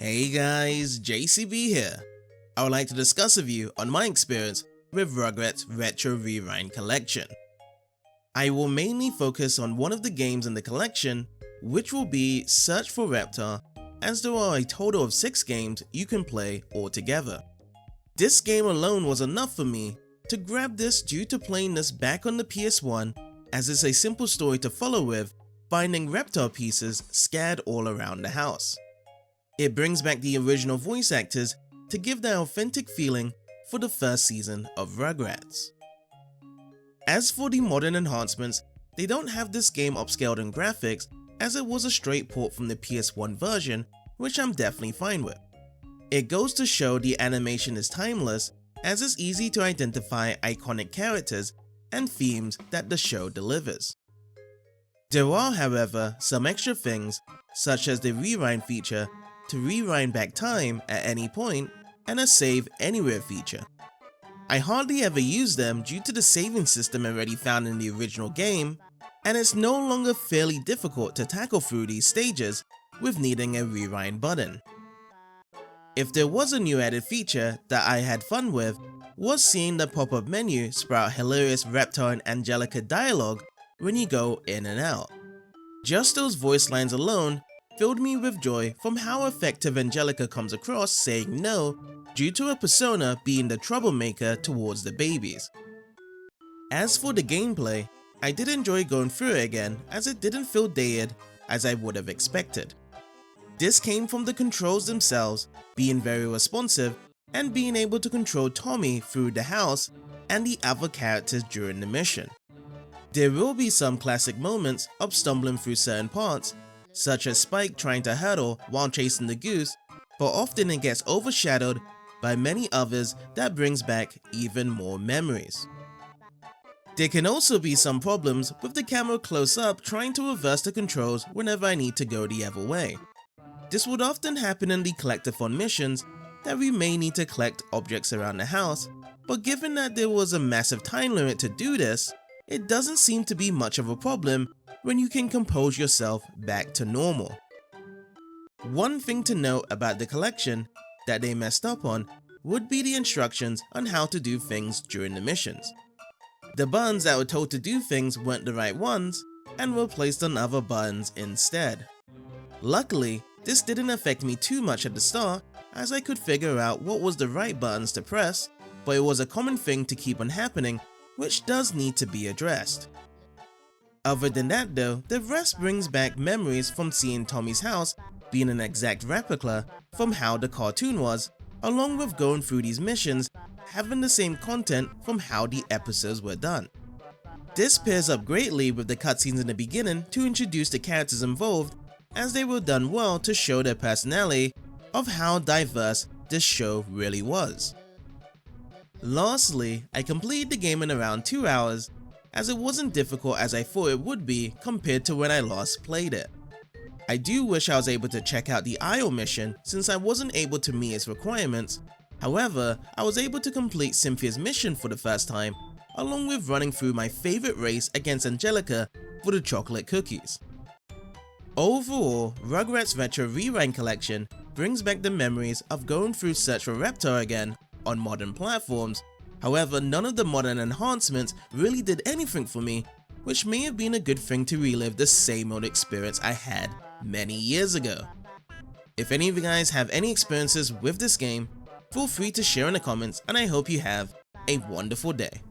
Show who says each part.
Speaker 1: Hey guys, JCB here. I would like to discuss with you on my experience with Rugrats Retro Rewind Collection. I will mainly focus on one of the games in the collection, which will be Search for Reptar, as there are a total of 6 games you can play altogether. This game alone was enough for me to grab this due to playing this back on the PS1, as it's a simple story to follow with, finding Reptar pieces scattered all around the house. It brings back the original voice actors to give that authentic feeling for the first season of Rugrats. As for the modern enhancements, they don't have this game upscaled in graphics, as it was a straight port from the PS1 version, which I'm definitely fine with. It goes to show the animation is timeless, as it's easy to identify iconic characters and themes that the show delivers. There are, however, some extra things, such as the rewind feature to rewind back time at any point, and a save anywhere feature. I hardly ever use them due to the saving system already found in the original game, and it's no longer fairly difficult to tackle through these stages with needing a rewind button. If there was a new added feature that I had fun with, was seeing the pop-up menu sprout hilarious Reptar and Angelica dialogue when you go in and out. Just those voice lines alone filled me with joy from how effective Angelica comes across saying no due to her persona being the troublemaker towards the babies. As for the gameplay, I did enjoy going through it again, as it didn't feel dated as I would have expected. This came from the controls themselves being very responsive and being able to control Tommy through the house and the other characters during the mission. There will be some classic moments of stumbling through certain parts, such as Spike trying to hurdle while chasing the goose, but often it gets overshadowed by many others that brings back even more memories. There can also be some problems with the camera close up trying to reverse the controls whenever I need to go the other way. This would often happen in the collectathon missions that we may need to collect objects around the house, but given that there was a massive time limit to do this, it doesn't seem to be much of a problem when you can compose yourself back to normal. One thing to note about the collection that they messed up on would be the instructions on how to do things during the missions. The buttons that were told to do things weren't the right ones and were placed on other buttons instead. Luckily, this didn't affect me too much at the start, as I could figure out what was the right buttons to press, but it was a common thing to keep on happening, which does need to be addressed. Other than that though, the rest brings back memories from seeing Tommy's house being an exact replica from how the cartoon was, along with going through these missions having the same content from how the episodes were done. This pairs up greatly with the cutscenes in the beginning to introduce the characters involved, as they were done well to show their personality of how diverse this show really was. Lastly, I completed the game in around 2 hours, as it wasn't difficult as I thought it would be compared to when I last played it. I do wish I was able to check out the Isle mission since I wasn't able to meet its requirements. However, I was able to complete Cynthia's mission for the first time, along with running through my favorite race against Angelica for the chocolate cookies. Overall, Rugrats Retro Rewind Collection brings back the memories of going through Search for Reptar again on modern platforms. However, none of the modern enhancements really did anything for me, which may have been a good thing to relive the same old experience I had many years ago. If any of you guys have any experiences with this game, feel free to share in the comments, and I hope you have a wonderful day.